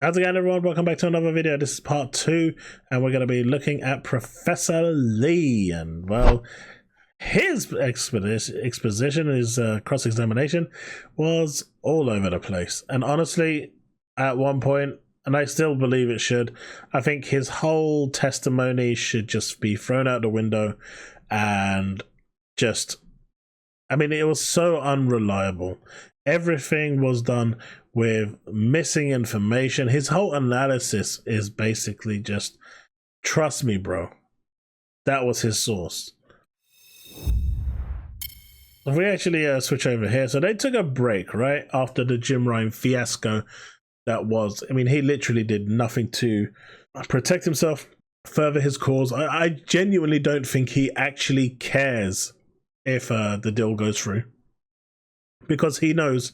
How's it going, everyone? Welcome back to another video. This is part 2, and we're going to be looking at Professor Lee. And, well, his exposition, his cross-examination was all over the place. And honestly, at one point, and I still believe it should, I think his whole testimony should just be thrown out the window and just... I mean, it was so unreliable. Everything was done with missing information. His whole analysis is basically just, trust me, bro. That was his source. If we actually switch over here. So they took a break, right? After the Jim Ryan fiasco that was. I mean, he literally did nothing to protect himself, further his cause. I genuinely don't think he actually cares if the deal goes through, because he knows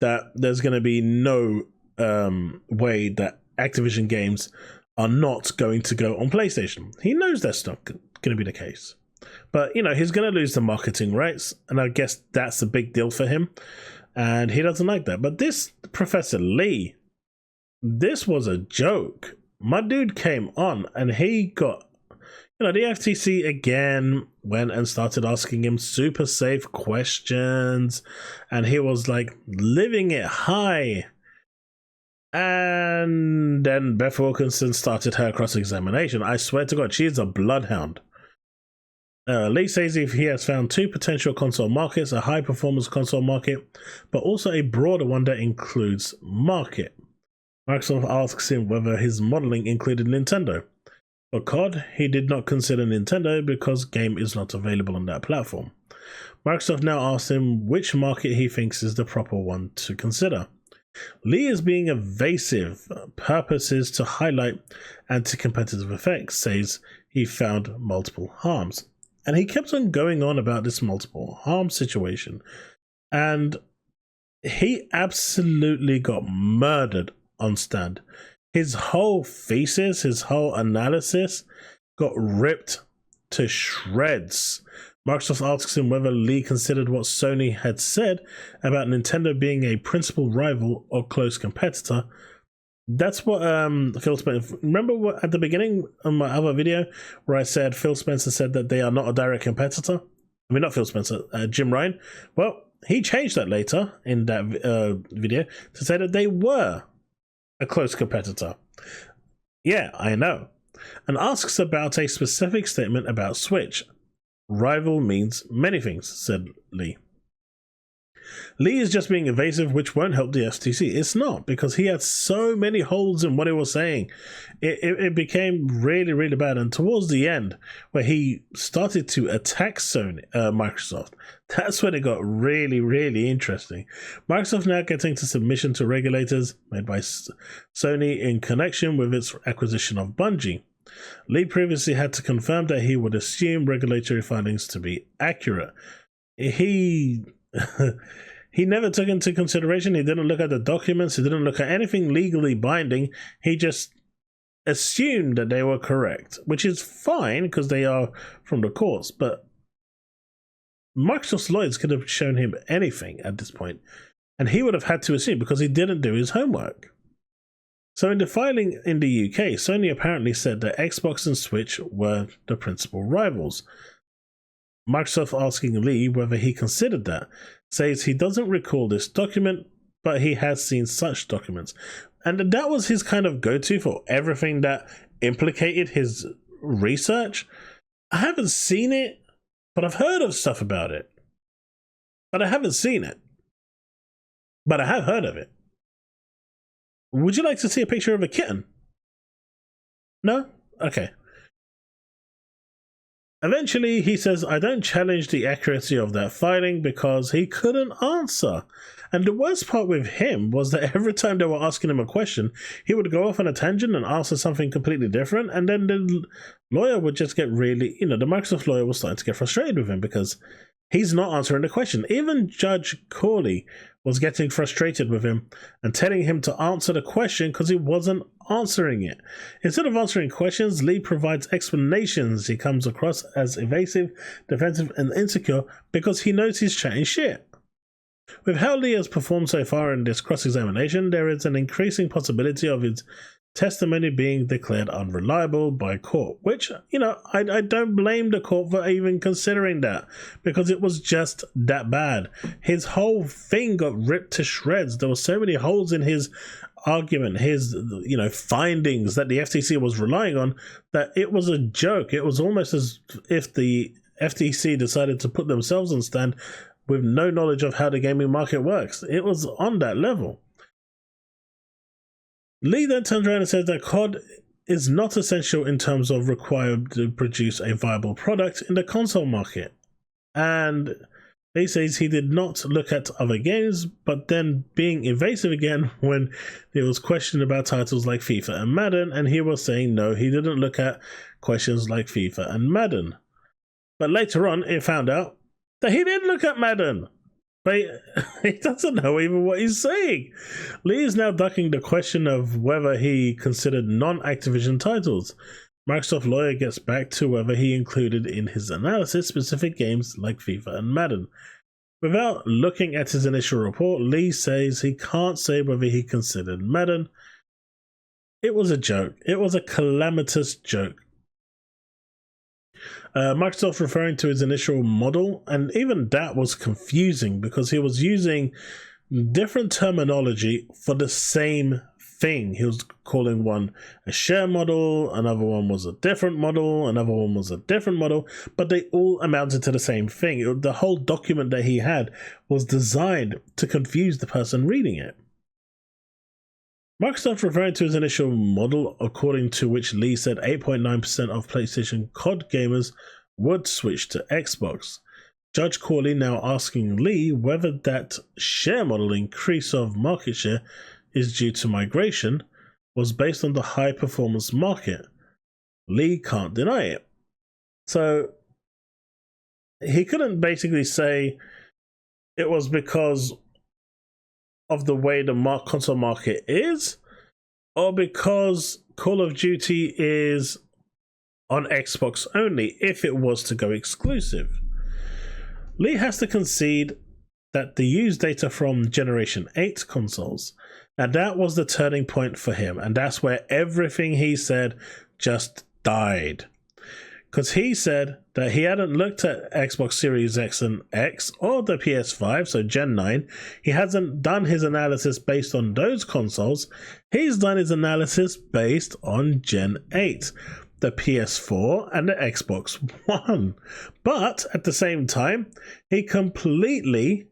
that there's going to be no way that Activision games are not going to go on PlayStation. He knows that's not going to be the case. But, you know, he's going to lose the marketing rights, and I guess that's a big deal for him, and he doesn't like that. But this Professor Lee, this was a joke. My dude came on, and he got... You know, the FTC again went and started asking him super safe questions, and he was like living it high. And then Beth Wilkinson started her cross-examination. I swear to God, she's a bloodhound. Lee says if he has found 2 potential console markets, a high-performance console market, but also a broader one that includes market. Microsoft asks him whether his modeling included Nintendo. For COD, he did not consider Nintendo because game is not available on that platform. Microsoft now asks him which market he thinks is the proper one to consider. Lee is being evasive. Purpose is to highlight anti-competitive effects, says he found multiple harms. And he kept on going on about this multiple harm situation. And he absolutely got murdered on stand. His whole thesis, his whole analysis got ripped to shreds. Microsoft asks him whether Lee considered what Sony had said about Nintendo being a principal rival or close competitor. That's what Phil Spencer... Remember what, at the beginning of my other video where I said Phil Spencer said that they are not a direct competitor? I mean, not Phil Spencer, Jim Ryan. Well, he changed that later in that video to say that they were a close competitor. Yeah, I know. And asks about a specific statement about Switch. Rival means many things, said Lee. Lee is just being evasive, which won't help the FTC. It's not, because he had so many holes in what he was saying. It became really, really bad. And towards the end, where he started to attack Microsoft, that's when it got really, really interesting. Microsoft now getting to submission to regulators made by Sony in connection with its acquisition of Bungie. Lee previously had to confirm that he would assume regulatory findings to be accurate. He never took into consideration, he didn't look at the documents, he didn't look at anything legally binding, he just assumed that they were correct, which is fine because they are from the courts, but Microsoft's lawyers could have shown him anything at this point, and he would have had to assume because he didn't do his homework. So in the filing in the UK, Sony apparently said that Xbox and Switch were the principal rivals. Microsoft asking Lee whether he considered that, says he doesn't recall this document, but he has seen such documents. And that was his kind of go-to for everything that implicated his research. I haven't seen it, but I've heard of stuff about it. But I haven't seen it. But I have heard of it. Would you like to see a picture of a kitten? No? Okay. Eventually, he says, I don't challenge the accuracy of that filing because he couldn't answer. And the worst part with him was that every time they were asking him a question, he would go off on a tangent and answer something completely different. And then the lawyer would just get really, the Microsoft lawyer was starting to get frustrated with him because he's not answering the question. Even Judge Corley was getting frustrated with him and telling him to answer the question because he wasn't answering it. Instead of answering questions, Lee provides explanations. He comes across as evasive, defensive, and insecure because he knows he's chatting shit. With how Lee has performed so far in this cross-examination, there is an increasing possibility of his testimony being declared unreliable by court, which, I don't blame the court for even considering that, because it was just that bad. His whole thing got ripped to shreds. There were so many holes in his argument, his findings that the FTC was relying on, that it was a joke. It was almost as if the FTC decided to put themselves on stand with no knowledge of how the gaming market works. It was on that level. Lee then turns around and says that COD is not essential in terms of required to produce a viable product in the console market. And Lee says he did not look at other games, but then being evasive again when there was questioned about titles like FIFA and Madden, and he was saying no, he didn't look at questions like FIFA and Madden. But later on, it found out that he did look at Madden. But he doesn't know even what he's saying. Lee is now ducking the question of whether he considered non-Activision titles. Microsoft lawyer gets back to whether he included in his analysis specific games like FIFA and Madden. Without looking at his initial report, Lee says he can't say whether he considered Madden. It was a joke. It was a calamitous joke. Microsoft referring to his initial model, and even that was confusing because he was using different terminology for the same thing. He was calling one a share model, another one was a different model, another one was a different model, but they all amounted to the same thing. The whole document that he had was designed to confuse the person reading it. Microsoft referring to his initial model, according to which Lee said 8.9% of PlayStation COD gamers would switch to Xbox. Judge Corley now asking Lee whether that share model increase of market share is due to migration was based on the high performance market. Lee can't deny it. So he couldn't basically say it was because of the way the console market is, or because Call of Duty is on Xbox only if it was to go exclusive. Lee has to concede that the used data from Generation 8 consoles, and that was the turning point for him, and that's where everything he said just died. Because he said that he hadn't looked at Xbox Series X and X or the PS5, so Gen 9. He hasn't done his analysis based on those consoles. He's done his analysis based on Gen 8, the PS4 and the Xbox One. But at the same time, he completely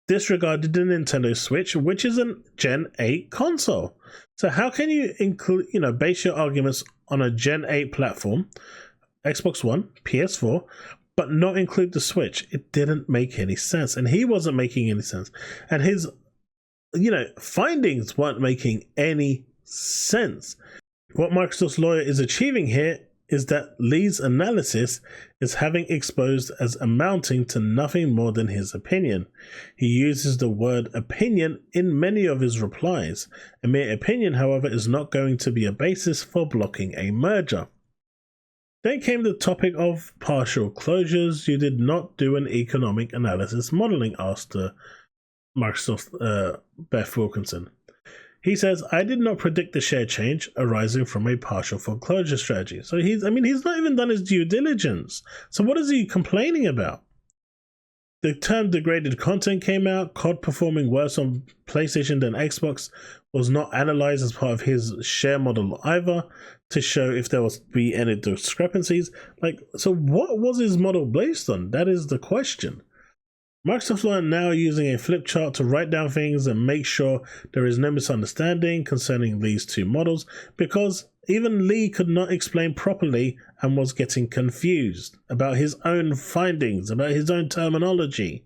disregarded the Nintendo Switch, which is a Gen 8 console. So how can you include, base your arguments on a Gen 8 platform, Xbox One, PS4, but not include the Switch? It didn't make any sense, and he wasn't making any sense, and his, findings weren't making any sense. What Microsoft's lawyer is achieving here is that Lee's analysis is having exposed as amounting to nothing more than his opinion. He uses the word opinion in many of his replies. A mere opinion, however, is not going to be a basis for blocking a merger. Then came the topic of partial closures. You did not do an economic analysis modeling, asked Microsoft Beth Wilkinson. He says, I did not predict the share change arising from a partial foreclosure strategy. So he's not even done his due diligence. So what is he complaining about? The term degraded content came out. COD performing worse on PlayStation than Xbox was not analyzed as part of his share model either to show if there was be any discrepancies. So what was his model based on? That is the question. Microsoft are now using a flip chart to write down things and make sure there is no misunderstanding concerning these two models, because even Lee could not explain properly and was getting confused about his own findings, about his own terminology.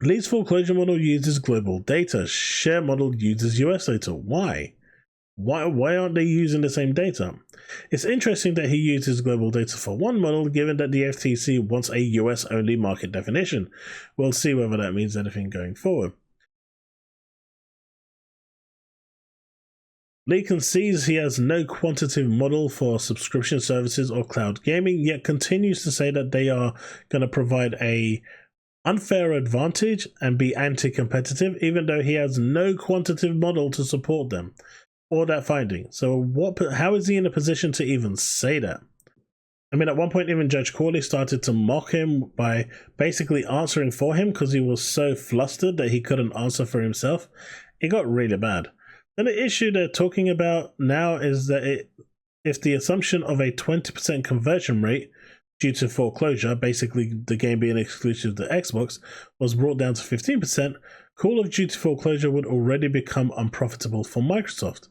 Lee's foreclosure model uses global data. Share model uses US data. Why? Why aren't they using the same data? It's interesting that he uses global data for one model, given that the FTC wants a US-only market definition. We'll see whether that means anything going forward. Lee concedes he has no quantitative model for subscription services or cloud gaming, yet continues to say that they are going to provide a unfair advantage and be anti-competitive, even though he has no quantitative model to support them or that finding. So how is he in a position to even say that? I mean, at one point, even Judge Corley started to mock him by basically answering for him because he was so flustered that he couldn't answer for himself. It got really bad. Then the issue they're talking about now is that if the assumption of a 20% conversion rate due to foreclosure, basically the game being exclusive to Xbox, was brought down to 15%, Call of Duty Foreclosure would already become unprofitable for Microsoft.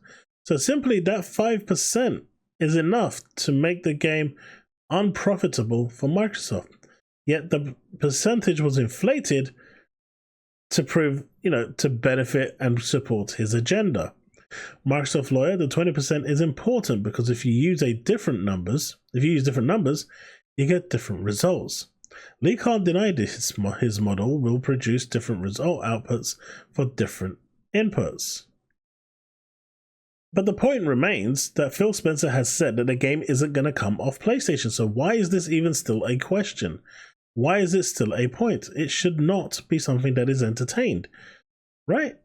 So simply that 5% is enough to make the game unprofitable for Microsoft. Yet the percentage was inflated to prove, to benefit and support his agenda. Microsoft lawyer, the 20% is important because if you use different numbers, you get different results. Lee can't deny this, his model will produce different result outputs for different inputs. But the point remains that Phil Spencer has said that the game isn't going to come off PlayStation, so why is this even still a question? Why is it still a point? It should not be something that is entertained, right?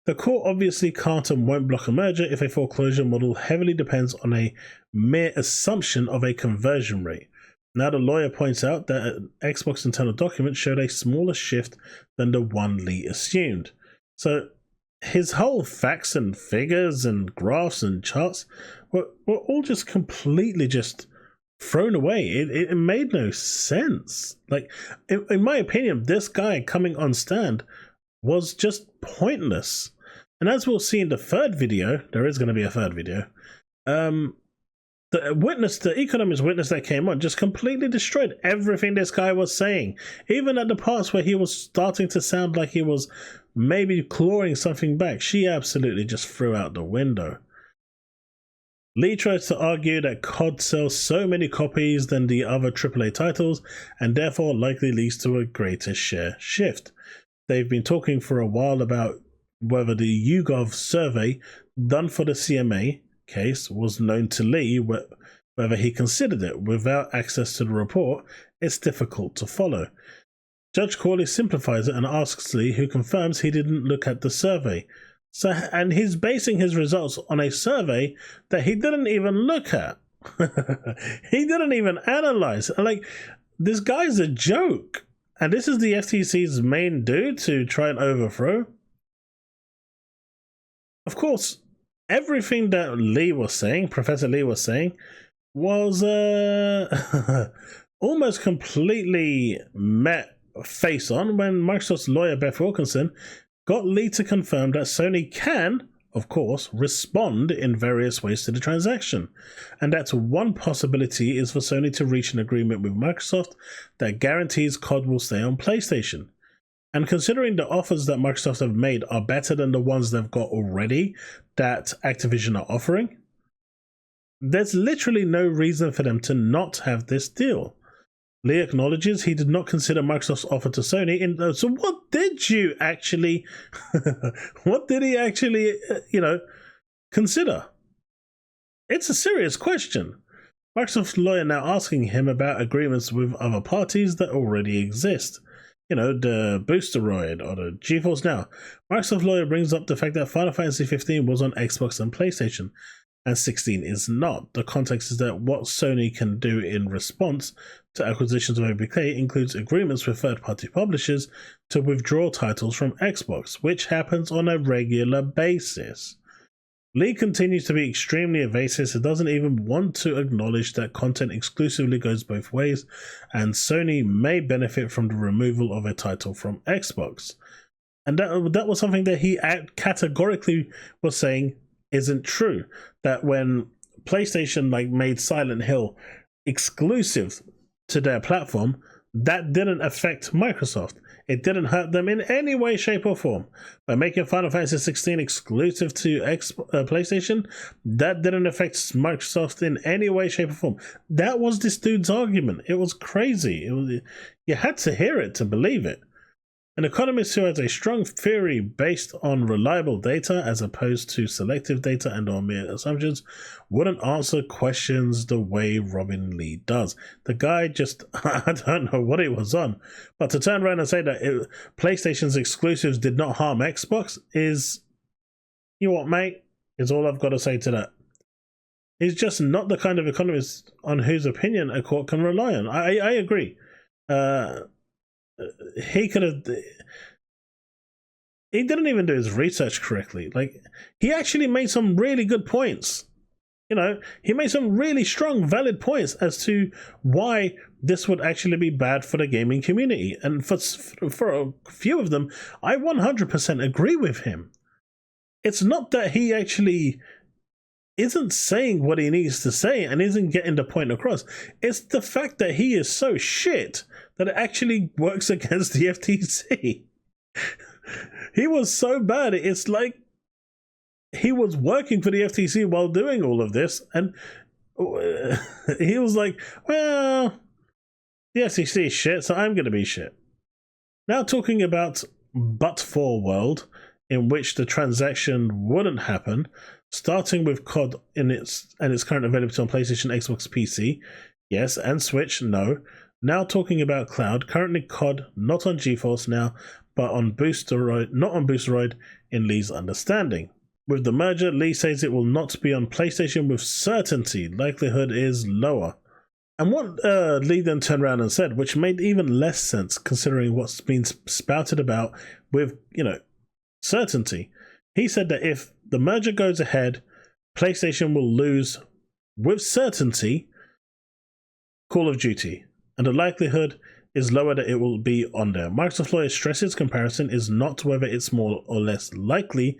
The court obviously can't and won't block a merger if a foreclosure model heavily depends on a mere assumption of a conversion rate. Now the lawyer points out that an Xbox internal document showed a smaller shift than the one Lee assumed. So his whole facts and figures and graphs and charts were all just completely thrown away. It made no sense. Like, in my opinion, this guy coming on stand was just pointless. And as we'll see in the third video, there is going to be a third video, the economist witness that came on just completely destroyed everything this guy was saying. Even at the parts where he was starting to sound like he was maybe clawing something back, she absolutely just threw out the window. Lee tries to argue that COD sells so many copies than the other AAA titles and therefore likely leads to a greater share shift. They've been talking for a while about whether the YouGov survey done for the CMA case was known to Lee, whether he considered it. Without access to the report, it's difficult to follow. Judge Corley simplifies it and asks Lee, who confirms he didn't look at the survey. And he's basing his results on a survey that he didn't even look at. He didn't even analyze. Like, this guy's a joke. And this is the FTC's main dude to try and overthrow. Of course, everything that Lee was saying, Professor Lee was saying, was almost completely met face on when Microsoft's lawyer Beth Wilkinson got Lee to confirm that Sony can, of course, respond in various ways to the transaction. And that one possibility is for Sony to reach an agreement with Microsoft that guarantees COD will stay on PlayStation. And considering the offers that Microsoft have made are better than the ones they've got already that Activision are offering, there's literally no reason for them to not have this deal. Lee acknowledges he did not consider Microsoft's offer to Sony. So what did you actually, what did he actually, consider? It's a serious question. Microsoft's lawyer now asking him about agreements with other parties that already exist. The Boosteroid or the GeForce Now. Microsoft lawyer brings up the fact that Final Fantasy 15 was on Xbox and PlayStation, and 16 is not. The context is that what Sony can do in response to acquisitions of ABK includes agreements with third-party publishers to withdraw titles from Xbox, which happens on a regular basis. Lee continues to be extremely evasive and doesn't even want to acknowledge that content exclusively goes both ways, and Sony may benefit from the removal of a title from Xbox. And that was something that he categorically was saying isn't true. That when PlayStation made Silent Hill exclusive to their platform, that didn't affect Microsoft. It didn't hurt them in any way, shape, or form. By making Final Fantasy 16 exclusive to PlayStation, that didn't affect Microsoft in any way, shape, or form. That was this dude's argument. It was crazy. You had to hear it to believe it. An economist who has a strong theory based on reliable data as opposed to selective data and or mere assumptions wouldn't answer questions the way Robin Lee does. The guy just, I don't know what it was on, but to turn around and say that PlayStation's exclusives did not harm Xbox is, you know what, mate, is all I've got to say to that. He's just not the kind of economist on whose opinion a court can rely on. I agree. He could have. He didn't even do his research correctly. Like, he actually made some really good points. You know, he made some really strong, valid points as to why this would actually be bad for the gaming community. And for a few of them, I 100% agree with him. It's not that he actually isn't saying what he needs to say and isn't getting the point across. It's the fact that he is so shit that it actually works against the FTC. He was so bad, it's like he was working for the FTC while doing all of this, and he was like, well, the FTC is shit, so I'm going to be shit. Now talking about but-for world, in which the transaction wouldn't happen, starting with COD and its current availability on PlayStation, Xbox, PC, yes, and Switch, no. Now talking about cloud, currently COD not on GeForce now, but on Boosteroid, not on Boosteroid in Lee's understanding. With the merger, Lee says it will not be on PlayStation with certainty. Likelihood is lower. And what Lee then turned around and said, which made even less sense considering what's been spouted about with, you know, certainty. He said that if the merger goes ahead, PlayStation will lose with certainty Call of Duty, and the likelihood is lower that it will be on there. Microsoft lawyer stresses comparison is not whether it's more or less likely,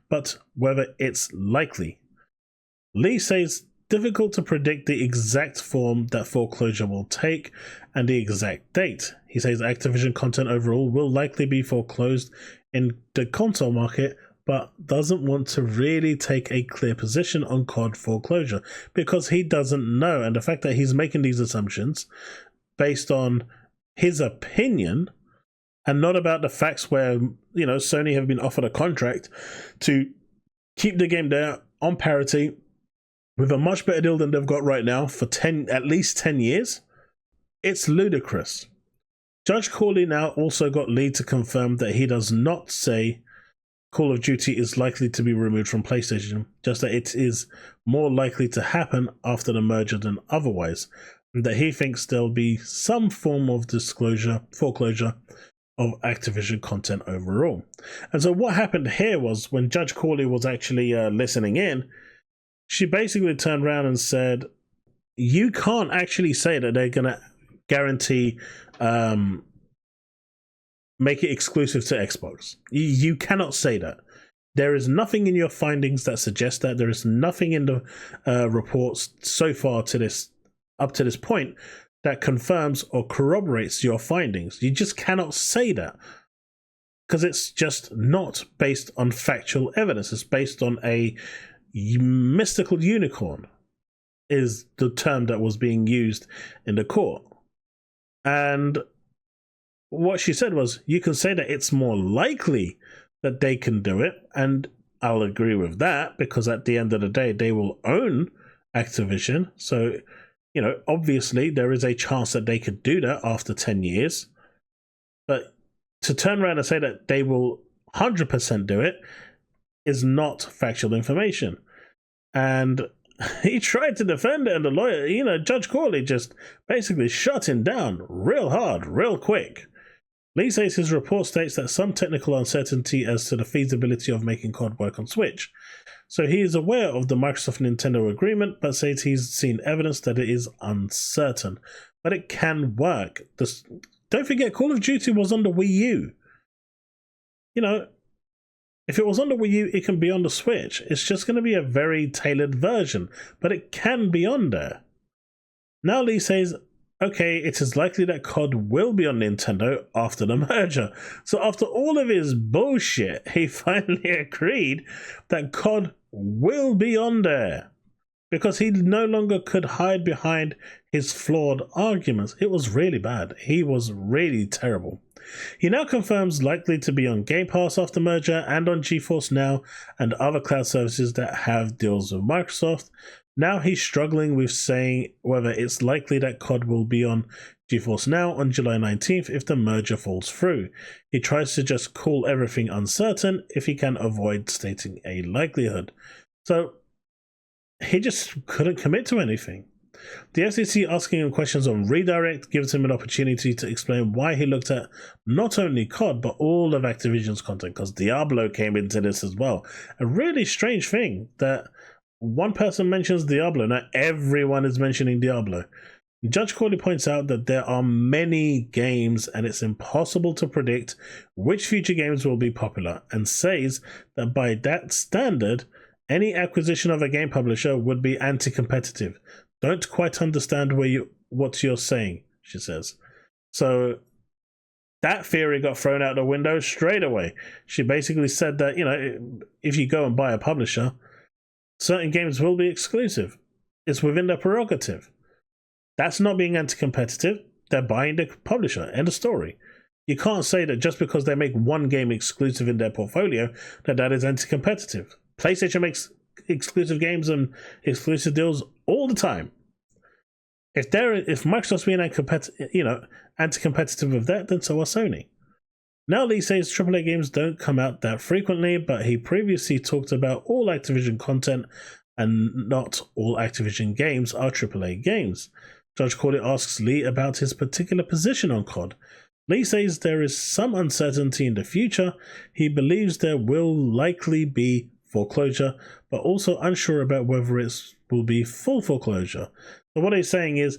but whether it's likely. Lee says difficult to predict the exact form that Foreclosure will take and the exact date. He says Activision content overall will likely be foreclosed in the console market, but doesn't want to really take a clear position on COD Foreclosure because he doesn't know. And the fact that he's making these assumptions based on his opinion and not about the facts where, you know, Sony have been offered a contract to keep the game there on parity with a much better deal than they've got right now for at least 10 years. It's ludicrous. Judge Corley now also got Lee to confirm that he does not say Call of Duty is likely to be removed from PlayStation, just that it is more likely to happen after the merger than otherwise, and that he thinks there'll be some form of foreclosure of Activision content overall. And so what happened here was when Judge Corley was actually listening in, she basically turned around and said, you can't actually say that they're going to guarantee make it exclusive to Xbox. You cannot say that. There is nothing in your findings that suggests that. There is nothing in the reports so far up to this point that confirms or corroborates your findings. You just cannot say that because it's just not based on factual evidence. It's based on a mystical unicorn is the term that was being used in the court. And what she said was, you can say that it's more likely that they can do it, and I'll agree with that because at the end of the day, they will own Activision. So, you know, obviously there is a chance that they could do that after 10 years. But to turn around and say that they will 100% do it is not factual information. And he tried to defend it, and the lawyer, you know, Judge Corley just basically shut him down real hard, real quick. Lee says his report states that some technical uncertainty as to the feasibility of making COD work on Switch. So he is aware of the Microsoft-Nintendo agreement, but says he's seen evidence that it is uncertain. But it can work. Don't forget, Call of Duty was on the Wii U. You know, if it was on the Wii U, it can be on the Switch. It's just going to be a very tailored version, but it can be on there. Now Lee says, okay, it is likely that COD will be on Nintendo after the merger. So after all of his bullshit, he finally agreed that COD will be on there because he no longer could hide behind his flawed arguments. It was really bad. He was really terrible. He now confirms likely to be on Game Pass after merger and on GeForce Now and other cloud services that have deals with Microsoft. Now he's struggling with saying whether it's likely that COD will be on GeForce Now on July 19th if the merger falls through. He tries to just call everything uncertain if he can avoid stating a likelihood. So he just couldn't commit to anything. The FTC asking him questions on redirect gives him an opportunity to explain why he looked at not only COD but all of Activision's content, because Diablo came into this as well. A really strange thing that one person mentions Diablo, now everyone is mentioning Diablo. Judge Corley points out that there are many games and it's impossible to predict which future games will be popular, and says that by that standard, any acquisition of a game publisher would be anti-competitive. Don't quite understand what you're saying, she says. So that theory got thrown out the window straight away. She basically said that, if you go and buy a publisher, certain games will be exclusive. It's within their prerogative. That's not being anti-competitive. They're buying the publisher. End of story. You can't say that just because they make one game exclusive in their portfolio, that is anti-competitive. PlayStation makes exclusive games and exclusive deals all the time. If Microsoft's being anti-competitive with that, then so are Sony. Now Lee says AAA games don't come out that frequently, but he previously talked about all Activision content and not all Activision games are AAA games. Judge Corley asks Lee about his particular position on COD. Lee says there is some uncertainty in the future. He believes there will likely be foreclosure, but also unsure about whether it will be full foreclosure. So what he's saying is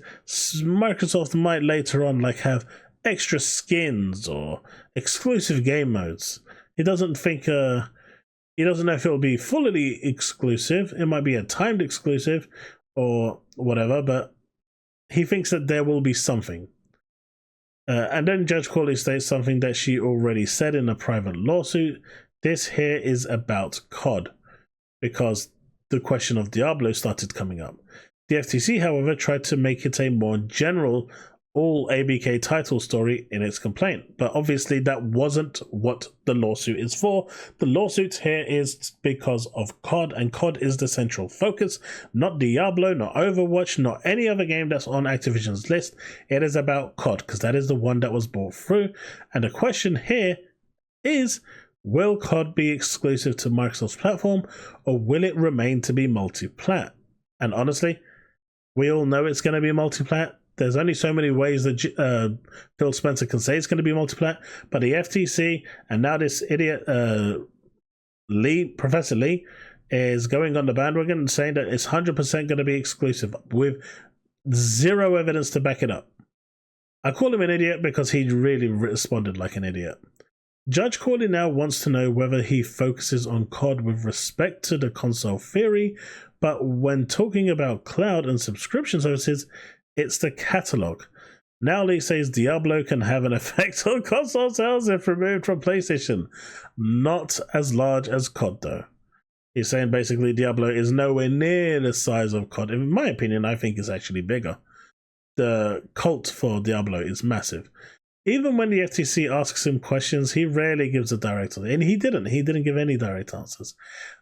Microsoft might later on have extra skins or exclusive game modes. He doesn't know if it will be fully exclusive. It might be a timed exclusive or whatever, but he thinks that there will be something. And then Judge Corley states something that she already said in a private lawsuit. This here is about COD, because the question of Diablo started coming up. The FTC, however, tried to make it a more general all ABK title story in its complaint, but obviously that wasn't what the lawsuit is for. The lawsuit here is because of COD, and COD is the central focus, not Diablo, not Overwatch, not any other game that's on Activision's list. It is about COD, because that is the one that was brought through, and the question here is, will COD be exclusive to Microsoft's platform, or will it remain to be multi-plat? And honestly, we all know it's going to be multi-plat. There's only so many ways that Phil Spencer can say it's going to be multi-plat, but the FTC and now this idiot Professor Lee, is going on the bandwagon and saying that it's 100% going to be exclusive with zero evidence to back it up. I call him an idiot because he really responded like an idiot. Judge Corley now wants to know whether he focuses on COD with respect to the console theory, but when talking about cloud and subscription services, it's the catalog. Now Lee says Diablo can have an effect on console sales if removed from PlayStation. Not as large as COD though. He's saying basically Diablo is nowhere near the size of COD. In my opinion, I think it's actually bigger. The cult for Diablo is massive. Even when the FTC asks him questions, he rarely gives a direct answer. And he didn't give any direct answers.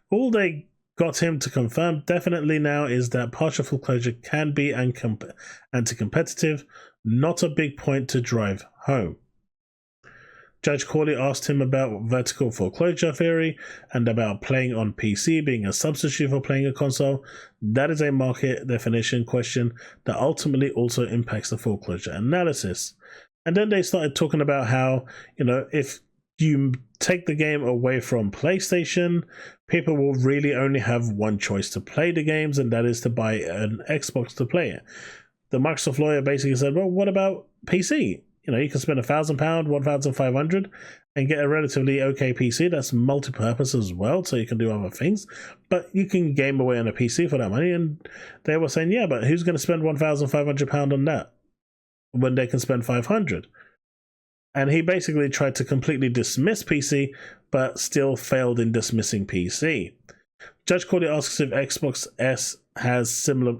All they got him to confirm definitely now is that partial foreclosure can be anti-competitive, not a big point to drive home. Judge Corley asked him about vertical foreclosure theory and about playing on PC being a substitute for playing a console. That is a market definition question that ultimately also impacts the foreclosure analysis. And then they started talking about how, if you take the game away from PlayStation, people will really only have one choice to play the games, and that is to buy an Xbox to play it. The Microsoft lawyer basically said, well, what about PC? You can spend £1,000, £1,500 and get a relatively okay PC that's multi-purpose as well, so you can do other things, but you can game away on a PC for that money. And they were saying, yeah, but who's going to spend £1,500 on that when they can spend $500? And he basically tried to completely dismiss PC, but still failed in dismissing PC. Judge Corley asks if Xbox S has similar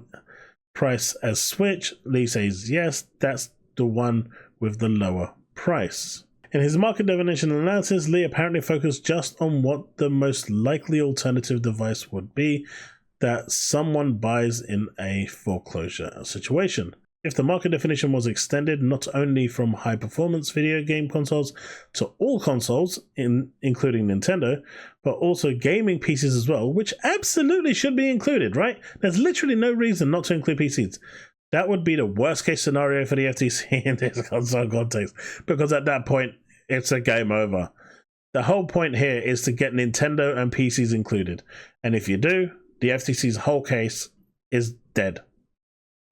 price as Switch. Lee says yes, that's the one with the lower price. In his market definition analysis, Lee apparently focused just on what the most likely alternative device would be that someone buys in a foreclosure situation. If the market definition was extended not only from high-performance video game consoles to all consoles, including Nintendo, but also gaming PCs as well, which absolutely should be included, right? There's literally no reason not to include PCs. That would be the worst-case scenario for the FTC in this console context, because at that point, it's a game over. The whole point here is to get Nintendo and PCs included, and if you do, the FTC's whole case is dead.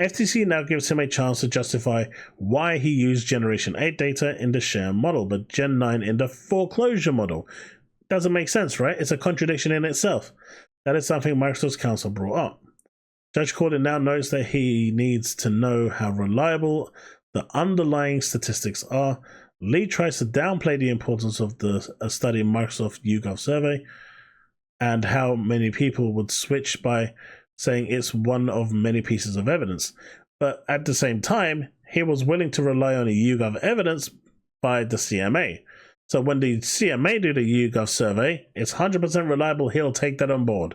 FTC now gives him a chance to justify why he used Generation 8 data in the share model, but Gen 9 in the foreclosure model. Doesn't make sense, right? It's a contradiction in itself. That is something Microsoft's counsel brought up. Judge Corley now knows that he needs to know how reliable the underlying statistics are. Lee tries to downplay the importance of a study in Microsoft YouGov survey and how many people would switch by saying it's one of many pieces of evidence. But at the same time, he was willing to rely on a YouGov evidence by the CMA. So when the CMA do the YouGov survey, it's 100% reliable, he'll take that on board.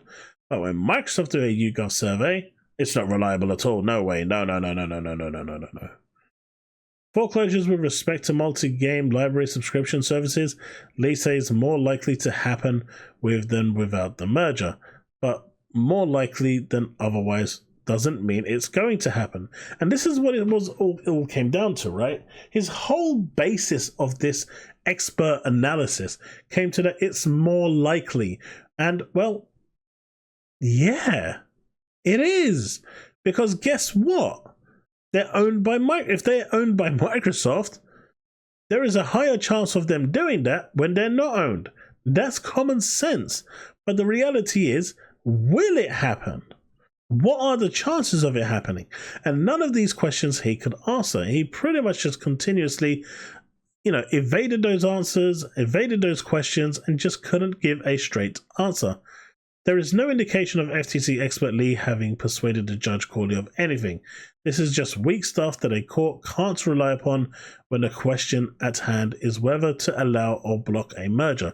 But when Microsoft do a YouGov survey, it's not reliable at all. No way. No. Foreclosures with respect to multi-game library subscription services, Lee says more likely to happen with than without the merger. But more likely than otherwise doesn't mean it's going to happen. And this is what it all came down to, right? His whole basis of this expert analysis came to that it's more likely. And, well, yeah, it is. Because guess what? They're owned by if they're owned by Microsoft, there is a higher chance of them doing that when they're not owned. That's common sense. But the reality is, will it happen? What are the chances of it happening? And none of these questions he could answer. He pretty much just continuously, evaded those answers, evaded those questions, and just couldn't give a straight answer. There is no indication of FTC expert Lee having persuaded the Judge Corley of anything. This is just weak stuff that a court can't rely upon when the question at hand is whether to allow or block a merger.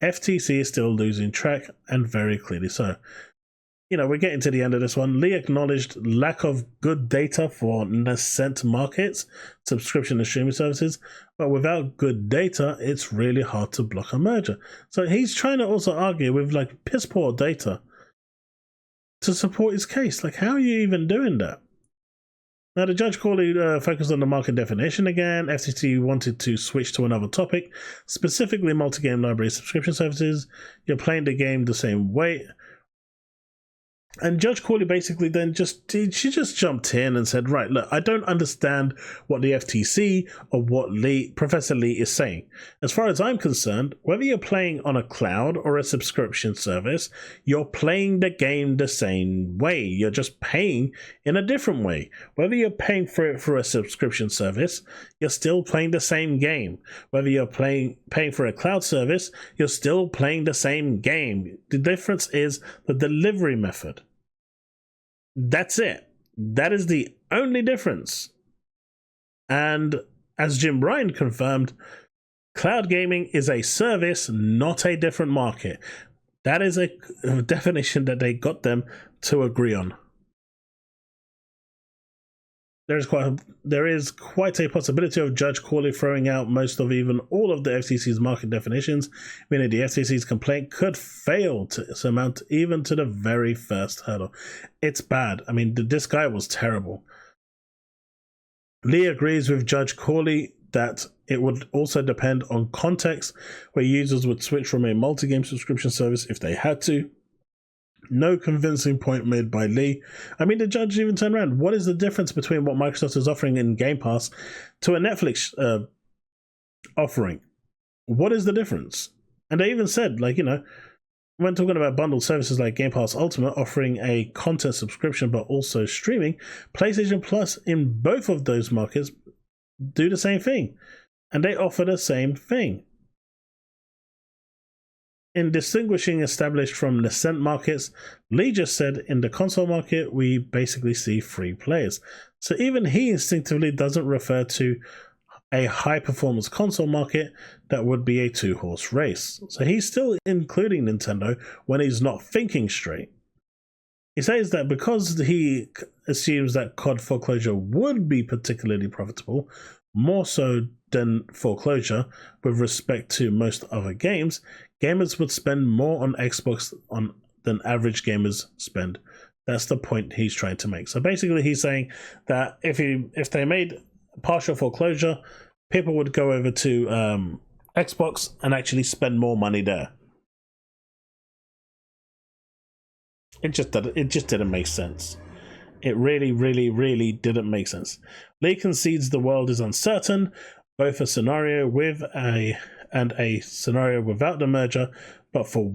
FTC is still losing track, and very clearly so. We're getting to the end of this one. Lee acknowledged lack of good data for nascent markets, subscription and streaming services, but without good data, it's really hard to block a merger. So he's trying to also argue with piss poor data to support his case. How are you even doing that? Now, the Judge Corley focused on the market definition again. FTC wanted to switch to another topic, specifically multi-game library subscription services. You're playing the game the same way. And Judge Corley basically then she just jumped in and said, right, look, I don't understand what the FTC or what Professor Lee is saying. As far as I'm concerned, whether you're playing on a cloud or a subscription service, you're playing the game the same way. You're just paying in a different way. Whether you're paying for it for a subscription service, you're still playing the same game. Whether you're paying for a cloud service, you're still playing the same game. The difference is the delivery method. That's it. That is the only difference. And as Jim Ryan confirmed, cloud gaming is a service, not a different market. That is a definition that they got them to agree on. There is quite a possibility of Judge Corley throwing out most of even all of the FTC's market definitions, meaning the FTC's complaint could fail to surmount even to the very first hurdle. It's bad. I mean, this guy was terrible. Lee agrees with Judge Corley that it would also depend on context, where users would switch from a multi-game subscription service if they had to. No convincing point made by Lee. I mean, the judge even turned around. What is the difference between what Microsoft is offering in Game Pass to a Netflix offering? What is the difference? And they even said, when talking about bundled services like Game Pass Ultimate offering a content subscription but also streaming, PlayStation Plus in both of those markets do the same thing. And they offer the same thing. In distinguishing established from nascent markets, Lee just said in the console market, we basically see free players. So even he instinctively doesn't refer to a high-performance console market that would be a two-horse race. So he's still including Nintendo when he's not thinking straight. He says that because he assumes that COD Foreclosure would be particularly profitable, more so than Foreclosure with respect to most other games, gamers would spend more on Xbox than average gamers spend. That's the point he's trying to make. So basically he's saying that if they made partial Foreclosure, people would go over to Xbox and actually spend more money there. It just didn't make sense. It really didn't make sense. Lee concedes the world is uncertain, both a scenario with and a scenario without the merger, but for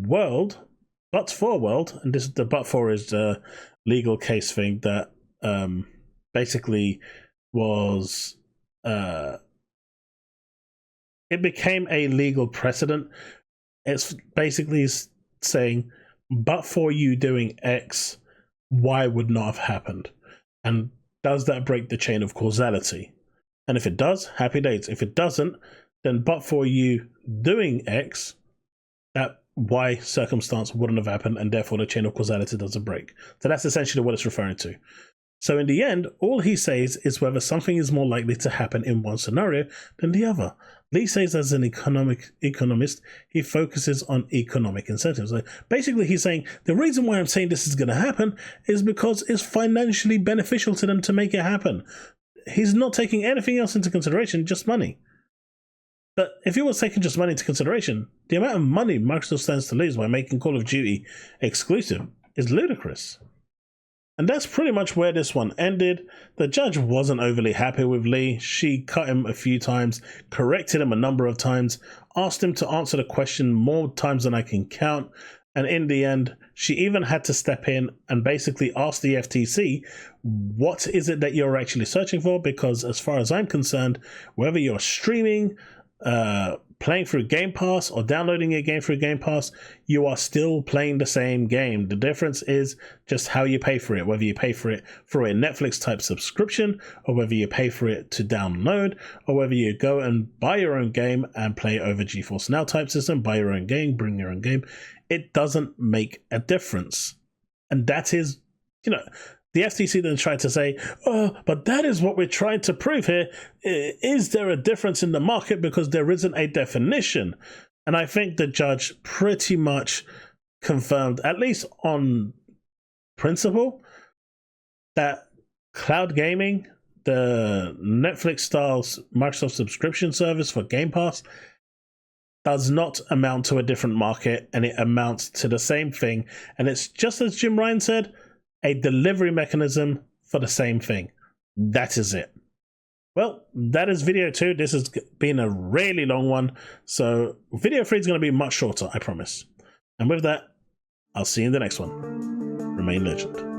world, and this the but for is the legal case thing that basically was it became a legal precedent. It's basically saying, but for you doing X, Y would not have happened. And does that break the chain of causality? And if it does, happy days. If it doesn't, then but for you doing X, that Y circumstance wouldn't have happened, and therefore the chain of causality doesn't break. So that's essentially what it's referring to. So in the end, all he says is whether something is more likely to happen in one scenario than the other. Lee says as an economist, he focuses on economic incentives. So basically, he's saying the reason why I'm saying this is going to happen is because it's financially beneficial to them to make it happen. He's not taking anything else into consideration, just money. But if he was taking just money into consideration, the amount of money Microsoft stands to lose by making Call of Duty exclusive is ludicrous. And that's pretty much where this one ended. The judge wasn't overly happy with Lee. She cut him a few times, corrected him a number of times, asked him to answer the question more times than I can count. And in the end, she even had to step in and basically ask the FTC, what is it that you're actually searching for? Because as far as I'm concerned, whether you're streaming, playing through Game Pass or downloading a game through Game Pass, you are still playing the same game. The difference is just how you pay for it, whether you pay for it through a Netflix type subscription, or whether you pay for it to download, or whether you go and buy your own game and play over GeForce Now type system, buy your own game, bring your own game. It doesn't make a difference. And that is, the FTC then tried to say, oh, but that is what we're trying to prove here. Is there a difference in the market because there isn't a definition? And I think the judge pretty much confirmed, at least on principle, that cloud gaming, the Netflix-style Microsoft subscription service for Game Pass, does not amount to a different market, and it amounts to the same thing. And it's just as Jim Ryan said, a delivery mechanism for the same thing. That is it. Well, that is video 2. This has been a really long one, so video 3 is going to be much shorter, I promise. And with that, I'll see you in the next one. Remain legend.